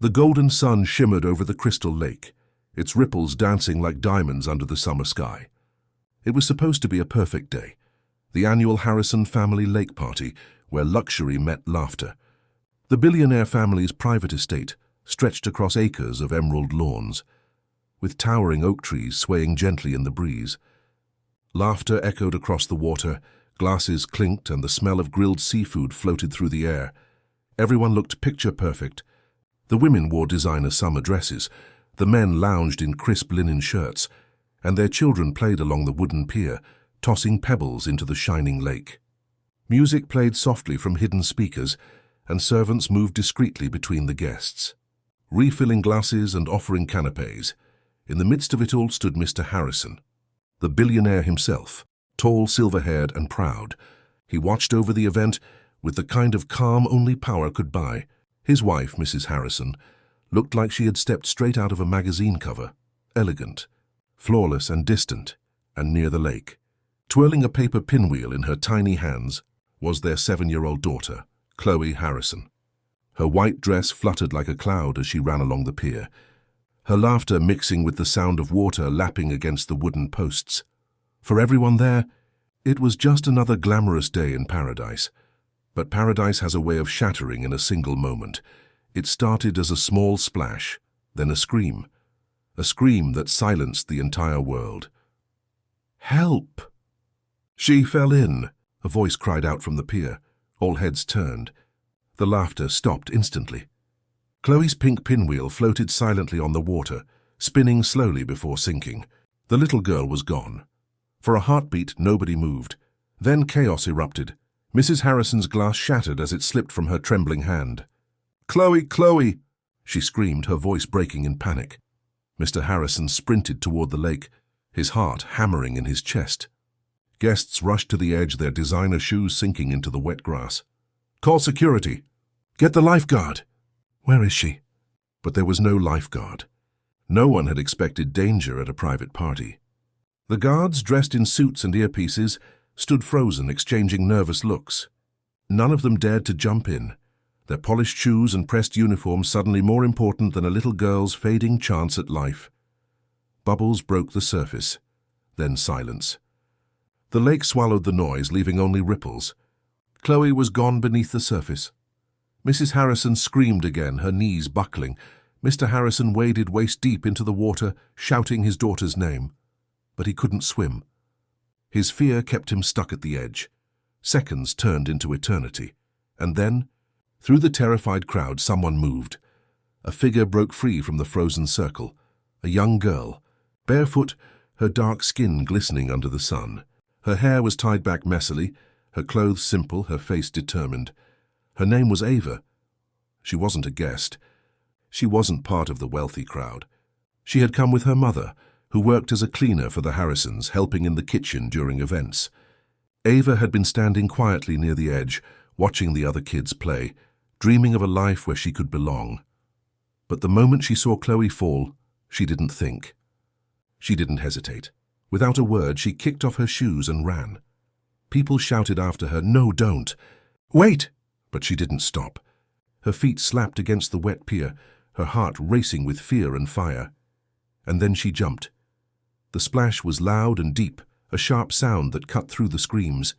The golden sun shimmered over the crystal lake, its ripples dancing like diamonds under the summer sky. It was supposed to be a perfect day, the annual Harrison family lake party where luxury met laughter. The Billionaire family's private estate stretched across acres of emerald lawns, with towering oak trees swaying gently in the breeze. Laughter echoed across the water, glasses clinked, and the smell of grilled seafood floated through the air. Everyone looked picture-perfect. The women wore designer summer dresses, the men lounged in crisp linen shirts, and their children played along the wooden pier, tossing pebbles into the shining lake. Music played softly from hidden speakers, and servants moved discreetly between the guests, refilling glasses and offering canapes. In the midst of it all stood Mr. Harrison, the billionaire himself, tall, silver-haired, and proud. He watched over the event with the kind of calm only power could buy. His wife, Mrs. Harrison, looked like she had stepped straight out of a magazine cover, elegant, flawless and distant, and near the lake. Twirling a paper pinwheel in her tiny hands was their 7-year-old daughter, Chloe Harrison. Her white dress fluttered like a cloud as she ran along the pier, her laughter mixing with the sound of water lapping against the wooden posts. For everyone there, it was just another glamorous day in paradise. But paradise has a way of shattering in a single moment. It started as a small splash, then a scream that silenced the entire world. "Help!" "She fell in," a voice cried out from the pier. All heads turned. The laughter stopped instantly. Chloe's pink pinwheel floated silently on the water, spinning slowly before sinking. The little girl was gone. For a heartbeat, nobody moved. Then chaos erupted. Mrs. Harrison's glass shattered as it slipped from her trembling hand. "Chloe, Chloe!" she screamed, her voice breaking in panic. Mr. Harrison sprinted toward the lake, his heart hammering in his chest. Guests rushed to the edge, their designer shoes sinking into the wet grass. "Call security! Get the lifeguard!" "Where is she?" But there was no lifeguard. No one had expected danger at a private party. The guards, dressed in suits and earpieces, stood frozen, exchanging nervous looks. None of them dared to jump in, their polished shoes and pressed uniforms suddenly more important than a little girl's fading chance at life. Bubbles broke the surface, then silence. The lake swallowed the noise, leaving only ripples. Chloe was gone beneath the surface. Mrs. Harrison screamed again, her knees buckling. Mr. Harrison waded waist-deep into the water, shouting his daughter's name. But he couldn't swim. His fear kept him stuck at the edge. Seconds turned into eternity. And then, through the terrified crowd, someone moved. A figure broke free from the frozen circle. A young girl, barefoot, her dark skin glistening under the sun. Her hair was tied back messily, her clothes simple, her face determined. Her name was Ava. She wasn't a guest. She wasn't part of the wealthy crowd. She had come with her mother, who worked as a cleaner for the Harrisons, helping in the kitchen during events. Ava had been standing quietly near the edge, watching the other kids play, dreaming of a life where she could belong. But the moment she saw Chloe fall, she didn't think. She didn't hesitate. Without a word, she kicked off her shoes and ran. People shouted after her, "No, don't! Wait!" But she didn't stop. Her feet slapped against the wet pier, her heart racing with fear and fire. And then she jumped. The splash was loud and deep, a sharp sound that cut through the screams.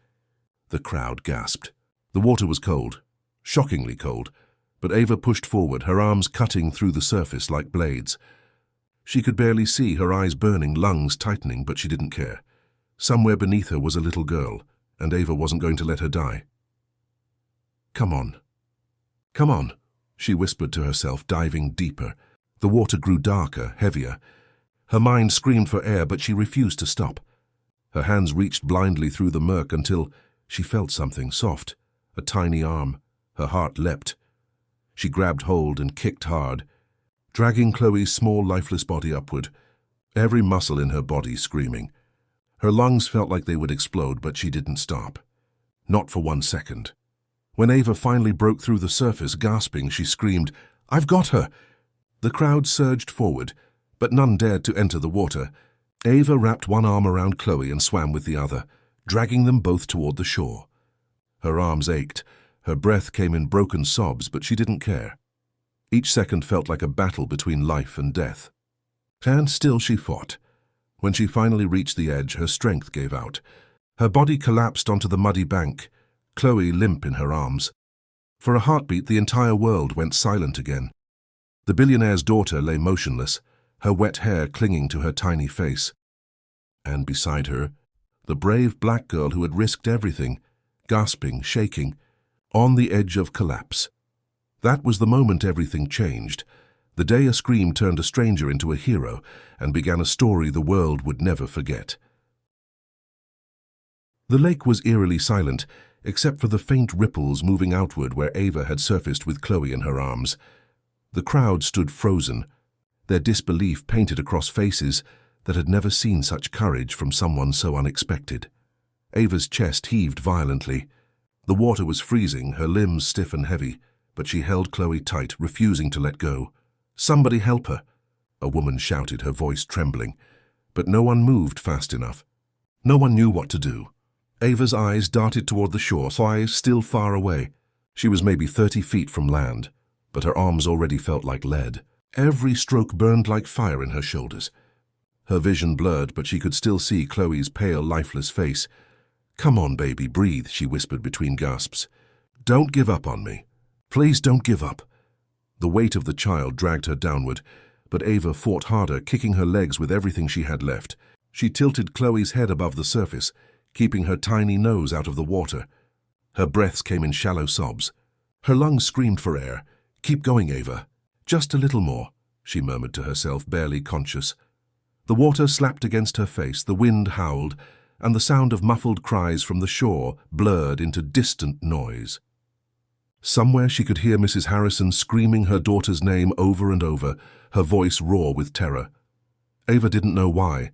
The crowd gasped. The water was cold, shockingly cold, but Ava pushed forward, her arms cutting through the surface like blades. She could barely see, her eyes burning, lungs tightening, but she didn't care. Somewhere beneath her was a little girl, and Ava wasn't going to let her die. "Come on. Come on," she whispered to herself, diving deeper. The water grew darker, heavier. Her mind screamed for air, but she refused to stop. Her hands reached blindly through the murk until she felt something soft, a tiny arm. Her heart leapt. She grabbed hold and kicked hard, dragging Chloe's small, lifeless body upward, every muscle in her body screaming. Her lungs felt like they would explode, but she didn't stop. Not for 1 second. When Ava finally broke through the surface, gasping, she screamed, "I've got her!" The crowd surged forward, but none dared to enter the water. Ava wrapped one arm around Chloe and swam with the other, dragging them both toward the shore. Her arms ached, her breath came in broken sobs, but she didn't care. Each second felt like a battle between life and death. And still she fought. When she finally reached the edge, her strength gave out. Her body collapsed onto the muddy bank, Chloe limp in her arms. For a heartbeat, the entire world went silent again. The billionaire's daughter lay motionless, her wet hair clinging to her tiny face. And beside her, the brave black girl who had risked everything, gasping, shaking, on the edge of collapse. That was the moment everything changed. The day a scream turned a stranger into a hero and began a story the world would never forget. The lake was eerily silent, except for the faint ripples moving outward where Ava had surfaced with Chloe in her arms. The crowd stood frozen, their disbelief painted across faces that had never seen such courage from someone so unexpected. Ava's chest heaved violently. The water was freezing, her limbs stiff and heavy, but she held Chloe tight, refusing to let go. "Somebody help her," a woman shouted, her voice trembling. But no one moved fast enough. No one knew what to do. Ava's eyes darted toward the shore, eyes still far away. She was maybe 30 feet from land, but her arms already felt like lead. Every stroke burned like fire in her shoulders. Her vision blurred, but she could still see Chloe's pale, lifeless face. "Come on, baby, breathe," she whispered between gasps. "Don't give up on me. Please don't give up." The weight of the child dragged her downward, but Ava fought harder, kicking her legs with everything she had left. She tilted Chloe's head above the surface, keeping her tiny nose out of the water. Her breaths came in shallow sobs. Her lungs screamed for air. "Keep going, Ava. Just a little more," she murmured to herself, barely conscious. The water slapped against her face, the wind howled, and the sound of muffled cries from the shore blurred into distant noise. Somewhere she could hear Mrs. Harrison screaming her daughter's name over and over, her voice raw with terror. Ava didn't know why,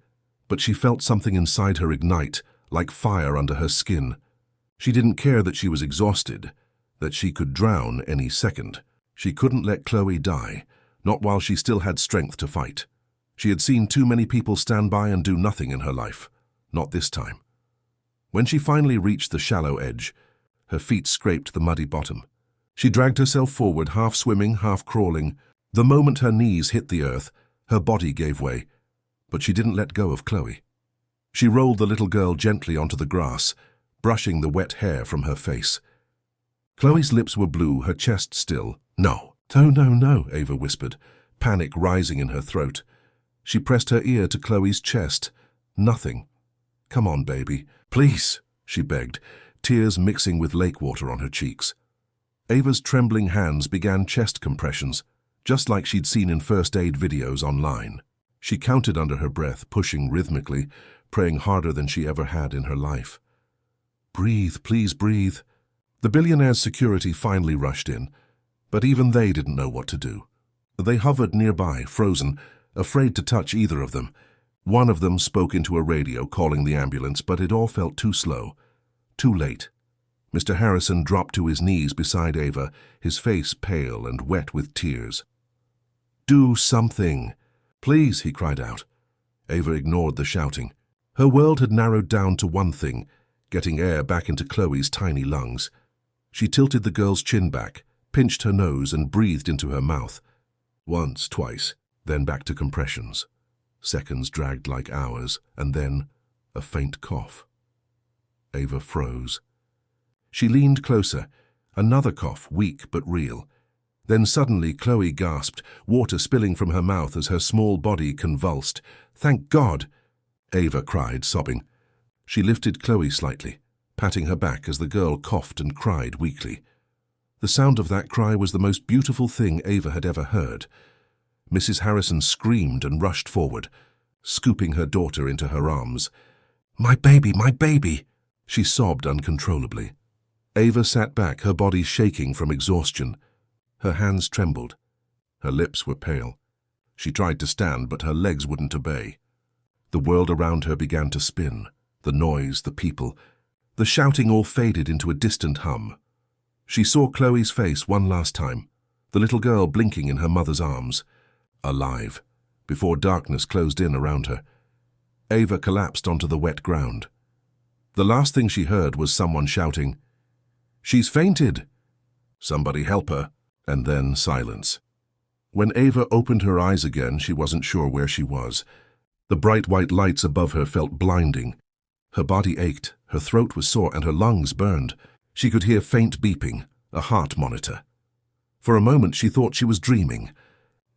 but she felt something inside her ignite, like fire under her skin. She didn't care that she was exhausted, that she could drown any second. She couldn't let Chloe die, not while she still had strength to fight. She had seen too many people stand by and do nothing in her life. Not this time. When she finally reached the shallow edge, her feet scraped the muddy bottom. She dragged herself forward, half swimming, half crawling. The moment her knees hit the earth, her body gave way, but she didn't let go of Chloe. She rolled the little girl gently onto the grass, brushing the wet hair from her face. Chloe's lips were blue, her chest still. "No, no, no, no," Ava whispered, panic rising in her throat. She pressed her ear to Chloe's chest. Nothing. "Come on, baby. Please," she begged, tears mixing with lake water on her cheeks. Ava's trembling hands began chest compressions, just like she'd seen in first aid videos online. She counted under her breath, pushing rhythmically, praying harder than she ever had in her life. "Breathe, please breathe." The billionaire's security finally rushed in, but even they didn't know what to do. They hovered nearby, frozen, afraid to touch either of them. One of them spoke into a radio, calling the ambulance, but it all felt too slow, too late. Mr. Harrison dropped to his knees beside Ava, his face pale and wet with tears. "Do something. Please," he cried out. Ava ignored the shouting. Her world had narrowed down to one thing, getting air back into Chloe's tiny lungs. She tilted the girl's chin back, pinched her nose and breathed into her mouth. Once, twice, then back to compressions. Seconds dragged like hours, and then a faint cough. Ava froze. She leaned closer. Another cough, weak but real. Then suddenly Chloe gasped, water spilling from her mouth as her small body convulsed. "Thank God!" Ava cried, sobbing. She lifted Chloe slightly, patting her back as the girl coughed and cried weakly. The sound of that cry was the most beautiful thing Ava had ever heard. Mrs. Harrison screamed and rushed forward, scooping her daughter into her arms. My baby!" She sobbed uncontrollably. Ava sat back, her body shaking from exhaustion. Her hands trembled. Her lips were pale. She tried to stand, but her legs wouldn't obey. The world around her began to spin. The noise, the people, the shouting all faded into a distant hum. She saw Chloe's face one last time, the little girl blinking in her mother's arms. Alive, before darkness closed in around her. Ava collapsed onto the wet ground. The last thing she heard was someone shouting, "She's fainted! Somebody help her!" And then silence. When Ava opened her eyes again, she wasn't sure where she was. The bright white lights above her felt blinding. Her body ached, her throat was sore, and her lungs burned. She could hear faint beeping, a heart monitor. For a moment she thought she was dreaming.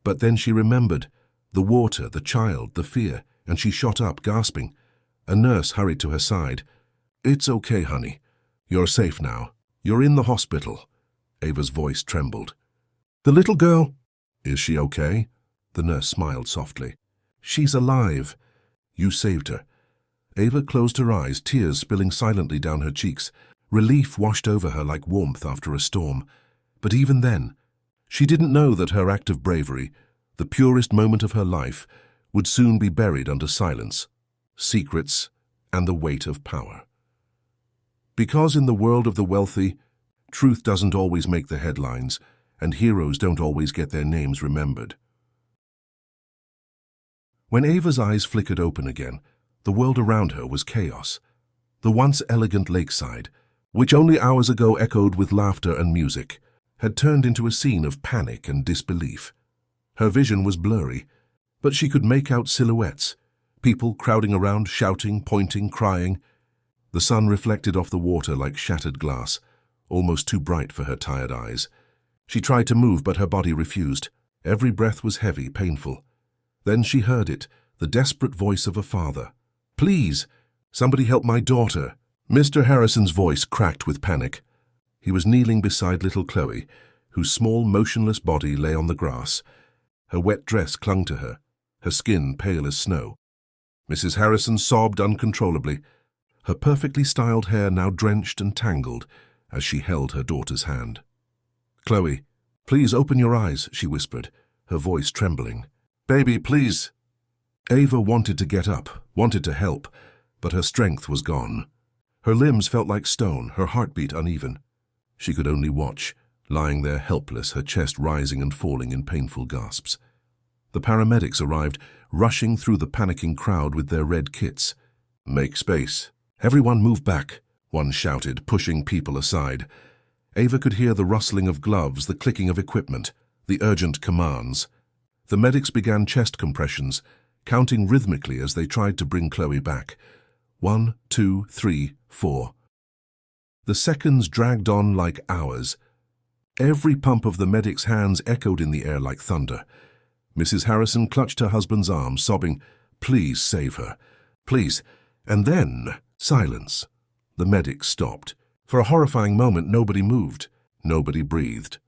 But then she remembered the water, the child, the fear, and she shot up, gasping. A nurse hurried to her side. "It's okay, honey. You're safe now. You're in the hospital." Ava's voice trembled. "The little girl, is she okay?" The nurse smiled softly. "She's alive. You saved her." Ava closed her eyes, tears spilling silently down her cheeks. Relief washed over her like warmth after a storm. But even then, she didn't know that her act of bravery, the purest moment of her life, would soon be buried under silence, secrets, and the weight of power. Because in the world of the wealthy, truth doesn't always make the headlines, and heroes don't always get their names remembered. When Ava's eyes flickered open again, the world around her was chaos. The once elegant lakeside, which only hours ago echoed with laughter and music, had turned into a scene of panic and disbelief. Her vision was blurry, but she could make out silhouettes, people crowding around, shouting, pointing, crying. The sun reflected off the water like shattered glass, almost too bright for her tired eyes. She tried to move, but her body refused. Every breath was heavy, painful. Then she heard it, the desperate voice of a father. "Please, somebody help my daughter." Mr. Harrison's voice cracked with panic. He was kneeling beside little Chloe, whose small, motionless body lay on the grass. Her wet dress clung to her, her skin pale as snow. Mrs. Harrison sobbed uncontrollably, her perfectly styled hair now drenched and tangled as she held her daughter's hand. "Chloe, please open your eyes," she whispered, her voice trembling. "Baby, please." Ava wanted to get up, wanted to help, but her strength was gone. Her limbs felt like stone, her heartbeat uneven. She could only watch, lying there helpless, her chest rising and falling in painful gasps. The paramedics arrived, rushing through the panicking crowd with their red kits. "Make space. Everyone move back," one shouted, pushing people aside. Ava could hear the rustling of gloves, the clicking of equipment, the urgent commands. The medics began chest compressions, counting rhythmically as they tried to bring Chloe back. 1, 2, 3, 4. The seconds dragged on like hours. Every pump of the medic's hands echoed in the air like thunder. Mrs. Harrison clutched her husband's arm, sobbing, "Please save her. Please." And then, silence. The medics stopped. For a horrifying moment, nobody moved. Nobody breathed.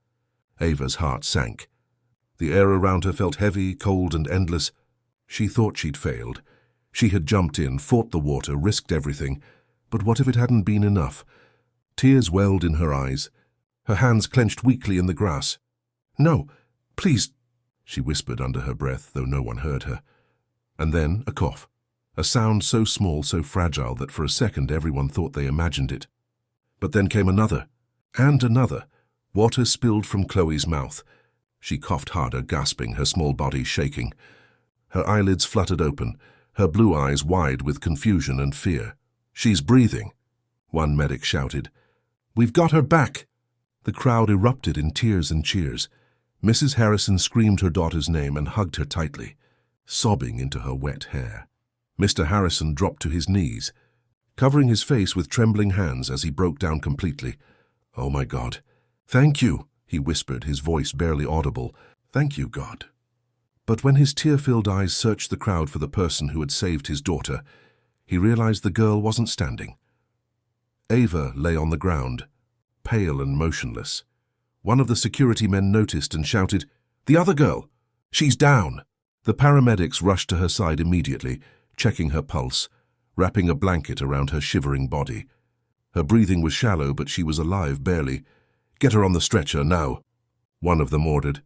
Ava's heart sank. The air around her felt heavy, cold, and endless. She thought she'd failed. She had jumped in, fought the water, risked everything. But what if it hadn't been enough? Tears welled in her eyes. Her hands clenched weakly in the grass. "No, please," she whispered under her breath, though no one heard her. And then a cough. A sound so small, so fragile that for a second everyone thought they imagined it. But then came another, and another. Water spilled from Chloe's mouth. She coughed harder, gasping, her small body shaking. Her eyelids fluttered open, her blue eyes wide with confusion and fear. "She's breathing," one medic shouted. "We've got her back." The crowd erupted in tears and cheers. Mrs. Harrison screamed her daughter's name and hugged her tightly, sobbing into her wet hair. Mr. Harrison dropped to his knees, covering his face with trembling hands as he broke down completely. "Oh my God. Thank you," he whispered, his voice barely audible. "Thank you, God." But when his tear-filled eyes searched the crowd for the person who had saved his daughter, he realized the girl wasn't standing. Ava lay on the ground, pale and motionless. One of the security men noticed and shouted, "The other girl! She's down!" The paramedics rushed to her side immediately, checking her pulse, wrapping a blanket around her shivering body. Her breathing was shallow, but she was alive barely. "Get her on the stretcher, now," one of them ordered.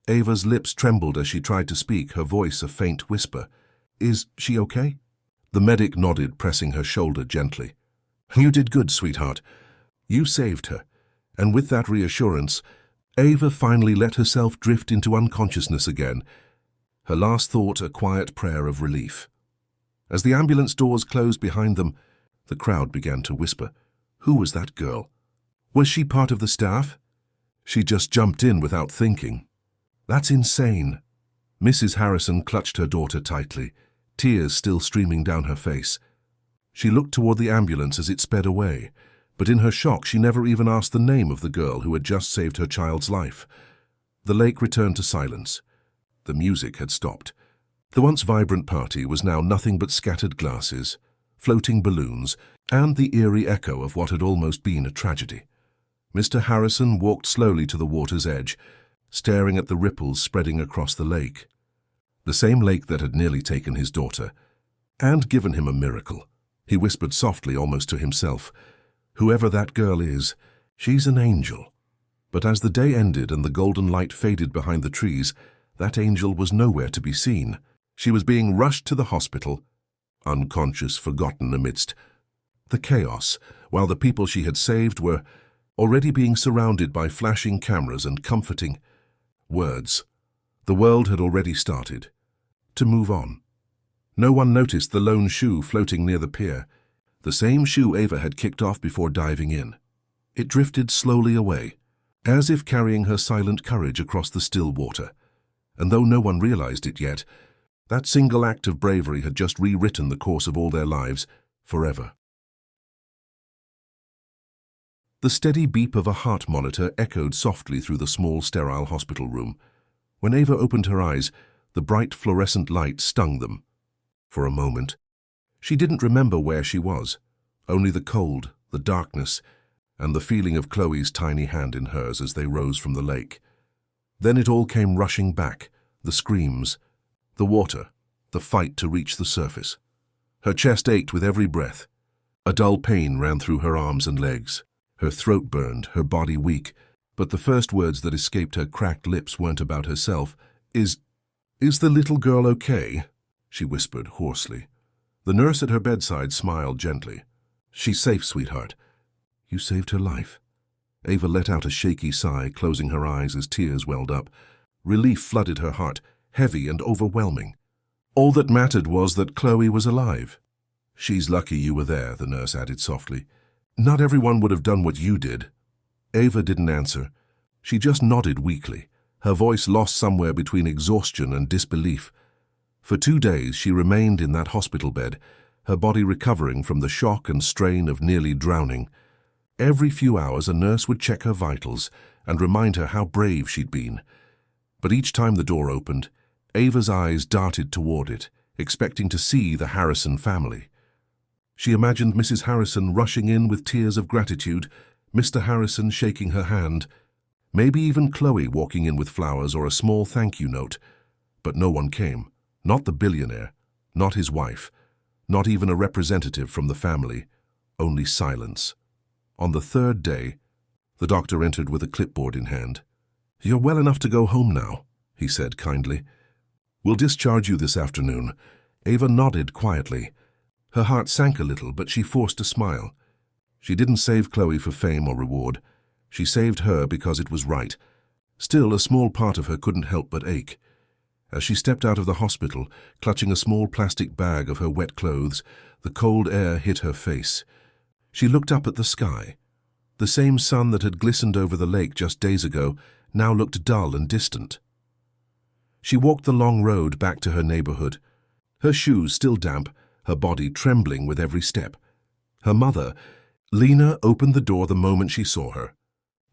Ava's lips trembled as she tried to speak, her voice a faint whisper. "Is she okay?" The medic nodded, pressing her shoulder gently. "You did good, sweetheart. You saved her." And with that reassurance, Ava finally let herself drift into unconsciousness again, her last thought a quiet prayer of relief. As the ambulance doors closed behind them, the crowd began to whisper. Who was that girl? Was she part of the staff? She just jumped in without thinking. That's insane. Mrs. Harrison clutched her daughter tightly, tears still streaming down her face. She looked toward the ambulance as it sped away, but in her shock she never even asked the name of the girl who had just saved her child's life. The lake returned to silence. The music had stopped. The once vibrant party was now nothing but scattered glasses, floating balloons, and the eerie echo of what had almost been a tragedy. Mr. Harrison walked slowly to the water's edge, staring at the ripples spreading across the lake. The same lake that had nearly taken his daughter, and given him a miracle. He whispered softly, almost to himself, "Whoever that girl is, she's an angel." But as the day ended and the golden light faded behind the trees, that angel was nowhere to be seen. She was being rushed to the hospital, unconscious, forgotten amidst the chaos, while the people she had saved were already being surrounded by flashing cameras and comforting words. The world had already started to move on. No one noticed the lone shoe floating near the pier, the same shoe Ava had kicked off before diving in. It drifted slowly away, as if carrying her silent courage across the still water. And though no one realized it yet, that single act of bravery had just rewritten the course of all their lives forever. The steady beep of a heart monitor echoed softly through the small, sterile hospital room. When Ava opened her eyes, the bright fluorescent light stung them. For a moment, she didn't remember where she was, only the cold, the darkness, and the feeling of Chloe's tiny hand in hers as they rose from the lake. Then it all came rushing back, the screams, the water, the fight to reach the surface. Her chest ached with every breath. A dull pain ran through her arms and legs. Her throat burned, her body weak, but the first words that escaped her cracked lips weren't about herself. Is the little girl okay?" she whispered hoarsely. The nurse at her bedside smiled gently. "She's safe, sweetheart. You saved her life." Ava let out a shaky sigh, closing her eyes as tears welled up. Relief flooded her heart, heavy and overwhelming. All that mattered was that Chloe was alive. "She's lucky you were there," the nurse added softly. "Not everyone would have done what you did." Ava didn't answer. She just nodded weakly, her voice lost somewhere between exhaustion and disbelief. For 2 days she remained in that hospital bed, her body recovering from the shock and strain of nearly drowning. Every few hours a nurse would check her vitals and remind her how brave she'd been. But each time the door opened, Ava's eyes darted toward it, expecting to see the Harrison family. She imagined Mrs. Harrison rushing in with tears of gratitude, Mr. Harrison shaking her hand, maybe even Chloe walking in with flowers or a small thank you note. But no one came, not the billionaire, not his wife, not even a representative from the family, only silence. On the 3rd day, the doctor entered with a clipboard in hand. "You're well enough to go home now," he said kindly. "We'll discharge you this afternoon." Ava nodded quietly. Her heart sank a little, but she forced a smile. She didn't save Chloe for fame or reward. She saved her because it was right. Still, a small part of her couldn't help but ache. As she stepped out of the hospital, clutching a small plastic bag of her wet clothes, the cold air hit her face. She looked up at the sky. The same sun that had glistened over the lake just days ago now looked dull and distant. She walked the long road back to her neighborhood, her shoes still damp, her body trembling with every step. Her mother, Lena, opened the door the moment she saw her.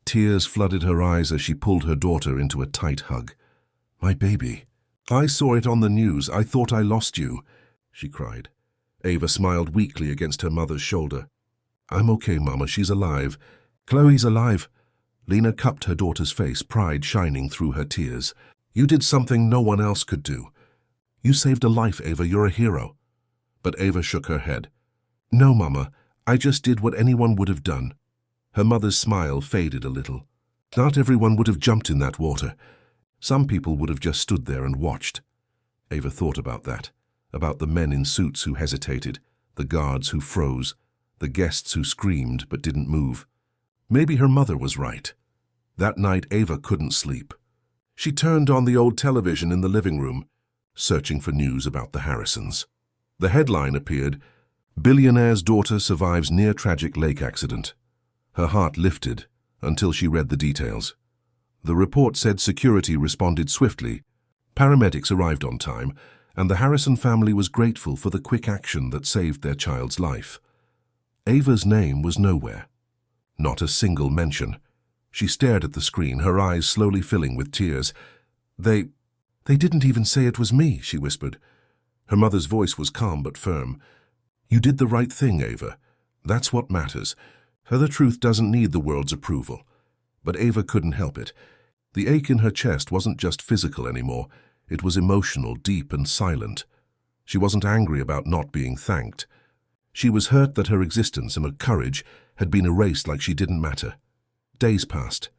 Tears flooded her eyes as she pulled her daughter into a tight hug. "My baby. I saw it on the news. I thought I lost you," she cried. Ava smiled weakly against her mother's shoulder. "I'm okay, Mama. She's alive. Chloe's alive." Lena cupped her daughter's face, pride shining through her tears. "You did something no one else could do. You saved a life, Ava. You're a hero." But Ava shook her head. "No, Mama. I just did what anyone would have done." Her mother's smile faded a little. "Not everyone would have jumped in that water. Some people would have just stood there and watched." Ava thought about that, about the men in suits who hesitated, the guards who froze, the guests who screamed but didn't move. Maybe her mother was right. That night Ava couldn't sleep. She turned on the old television in the living room, searching for news about the Harrisons. The headline appeared, "Billionaire's daughter survives near-tragic lake accident." Her heart lifted until she read the details. The report said security responded swiftly. Paramedics arrived on time, and the Harrison family was grateful for the quick action that saved their child's life. Ava's name was nowhere. Not a single mention. She stared at the screen, her eyes slowly filling with tears. They didn't even say it was me," she whispered. Her mother's voice was calm but firm. "You did the right thing, Ava. That's what matters. The truth doesn't need the world's approval." But Ava couldn't help it. The ache in her chest wasn't just physical anymore. It was emotional, deep and silent. She wasn't angry about not being thanked. She was hurt that her existence and her courage had been erased like she didn't matter. Days passed,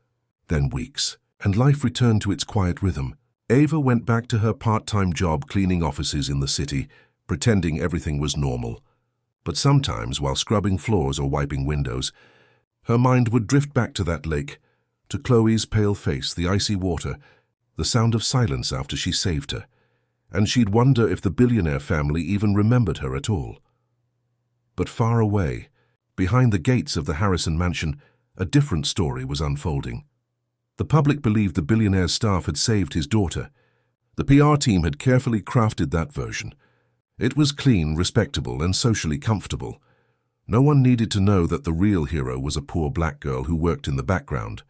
then weeks, and life returned to its quiet rhythm. Ava went back to her part-time job cleaning offices in the city, pretending everything was normal. But sometimes, while scrubbing floors or wiping windows, her mind would drift back to that lake, to Chloe's pale face, the icy water, the sound of silence after she saved her, and she'd wonder if the Billionaire family even remembered her at all. But far away, behind the gates of the Harrison mansion, a different story was unfolding. The public believed the Billionaire's staff had saved his daughter. The PR team had carefully crafted that version. It was clean, respectable, and socially comfortable. No one needed to know that the real hero was a poor black girl who worked in the background.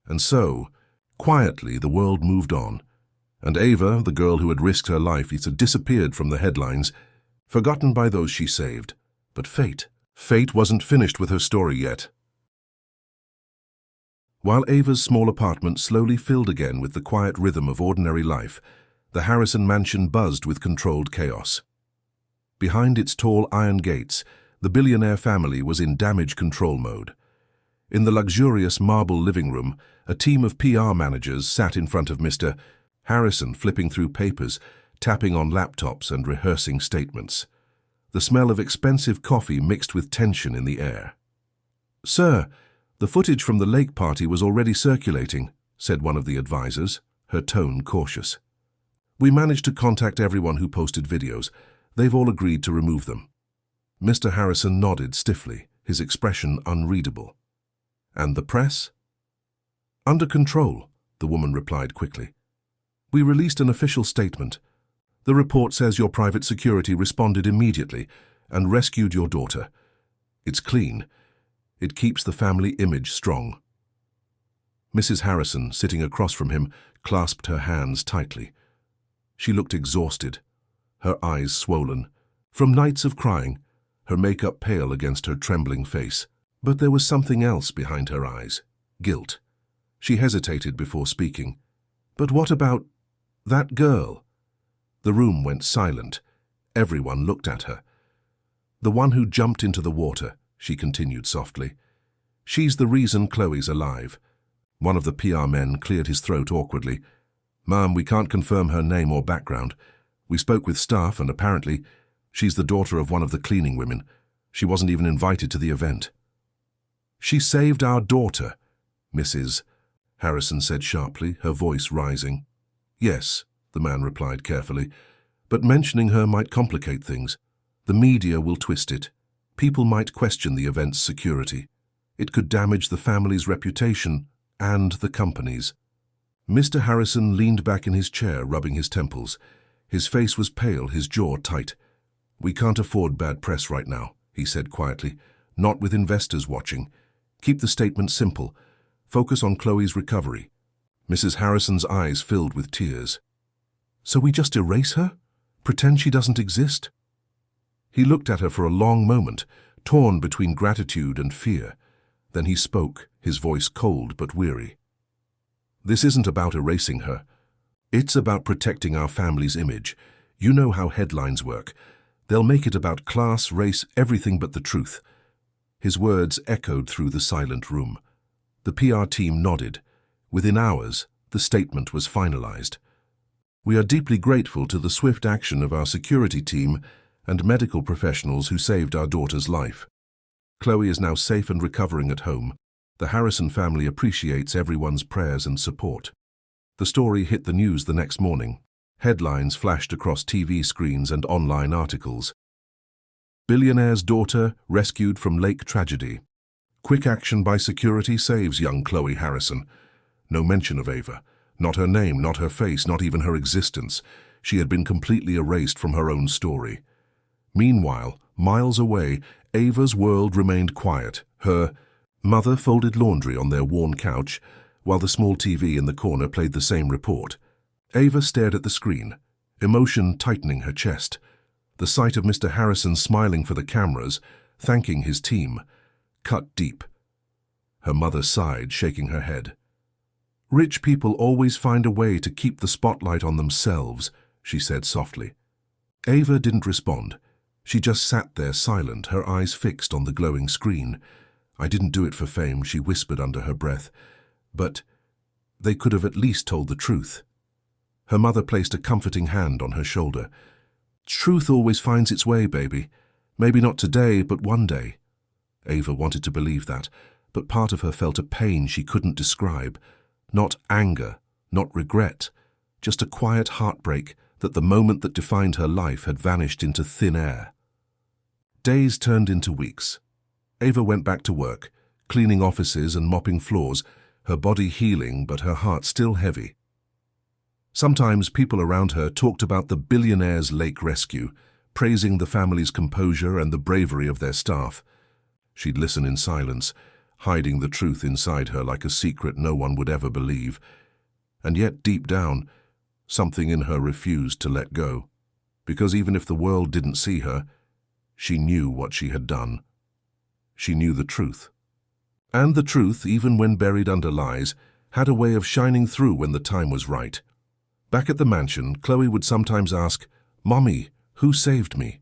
And so, quietly, the world moved on, and Ava, the girl who had risked her life, had disappeared from the headlines, forgotten by those she saved. But fate wasn't finished with her story yet. While Ava's small apartment slowly filled again with the quiet rhythm of ordinary life, the Harrison mansion buzzed with controlled chaos. Behind its tall iron gates, the Billionaire family was in damage control mode. In the luxurious marble living room, a team of PR managers sat in front of Mr. Harrison, flipping through papers, tapping on laptops and rehearsing statements. The smell of expensive coffee mixed with tension in the air. "Sir, the footage from the lake party was already circulating," said one of the advisors, her tone cautious. "We managed to contact everyone who posted videos. They've all agreed to remove them." Mr. Harrison nodded stiffly, his expression unreadable. "And the press?" "Under control," the woman replied quickly. "We released an official statement. The report says your private security responded immediately and rescued your daughter. It's clean. It keeps the family image strong." Mrs. Harrison, sitting across from him, clasped her hands tightly. She looked exhausted, her eyes swollen, from nights of crying, her makeup pale against her trembling face. But there was something else behind her eyes, guilt. She hesitated before speaking. "But what about that girl?" The room went silent. Everyone looked at her. "The one who jumped into the water," she continued softly. "She's the reason Chloe's alive." One of the PR men cleared his throat awkwardly. "Ma'am, we can't confirm her name or background. We spoke with staff and apparently she's the daughter of one of the cleaning women. She wasn't even invited to the event." "She saved our daughter," Mrs. Harrison said sharply, her voice rising. "Yes," the man replied carefully, "but mentioning her might complicate things. The media will twist it. People might question the event's security. It could damage the family's reputation and the company's." Mr. Harrison leaned back in his chair, rubbing his temples. His face was pale, his jaw tight. "We can't afford bad press right now," he said quietly. "Not with investors watching. Keep the statement simple. Focus on Chloe's recovery." Mrs. Harrison's eyes filled with tears. "So we just erase her? Pretend she doesn't exist?" He looked at her for a long moment, torn between gratitude and fear. Then he spoke, his voice cold but weary. "This isn't about erasing her. It's about protecting our family's image. You know how headlines work. They'll make it about class, race, everything but the truth." His words echoed through the silent room. The PR team nodded. Within hours, the statement was finalized. "We are deeply grateful to the swift action of our security team and medical professionals who saved our daughter's life. Chloe is now safe and recovering at home. The Harrison family appreciates everyone's prayers and support." The story hit the news the next morning. Headlines flashed across TV screens and online articles. "Billionaire's daughter rescued from lake tragedy. Quick action by security saves young Chloe Harrison." No mention of Ava. Not her name, not her face, not even her existence. She had been completely erased from her own story. Meanwhile, miles away, Ava's world remained quiet. Her mother folded laundry on their worn couch, while the small TV in the corner played the same report. Ava stared at the screen, emotion tightening her chest. The sight of Mr. Harrison smiling for the cameras, thanking his team, cut deep. Her mother sighed, shaking her head. "Rich people always find a way to keep the spotlight on themselves," she said softly. Ava didn't respond. She just sat there silent, her eyes fixed on the glowing screen. "I didn't do it for fame," she whispered under her breath. "But they could have at least told the truth." Her mother placed a comforting hand on her shoulder. "Truth always finds its way, baby. Maybe not today, but one day." Ava wanted to believe that, but part of her felt a pain she couldn't describe. Not anger, not regret, just a quiet heartbreak that the moment that defined her life had vanished into thin air. Days turned into weeks. Ava went back to work, cleaning offices and mopping floors, her body healing but her heart still heavy. Sometimes people around her talked about the Billionaire's lake rescue, praising the family's composure and the bravery of their staff. She'd listen in silence, hiding the truth inside her like a secret no one would ever believe. And yet, deep down, something in her refused to let go. Because even if the world didn't see her, she knew what she had done. She knew the truth. And the truth, even when buried under lies, had a way of shining through when the time was right. Back at the mansion, Chloe would sometimes ask, "Mommy, who saved me?"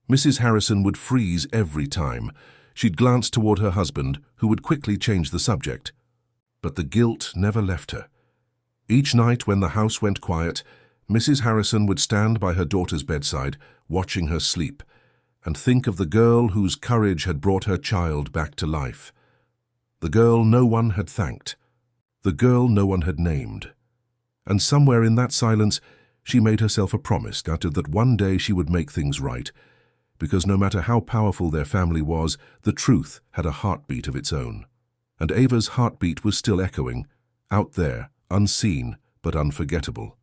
Mrs. Harrison would freeze every time. She'd glance toward her husband, who would quickly change the subject. But the guilt never left her. Each night when the house went quiet, Mrs. Harrison would stand by her daughter's bedside, watching her sleep, and think of the girl whose courage had brought her child back to life. The girl no one had thanked. The girl no one had named. And somewhere in that silence, she made herself a promise that one day she would make things right, because no matter how powerful their family was, the truth had a heartbeat of its own. And Ava's heartbeat was still echoing, out there, unseen but unforgettable.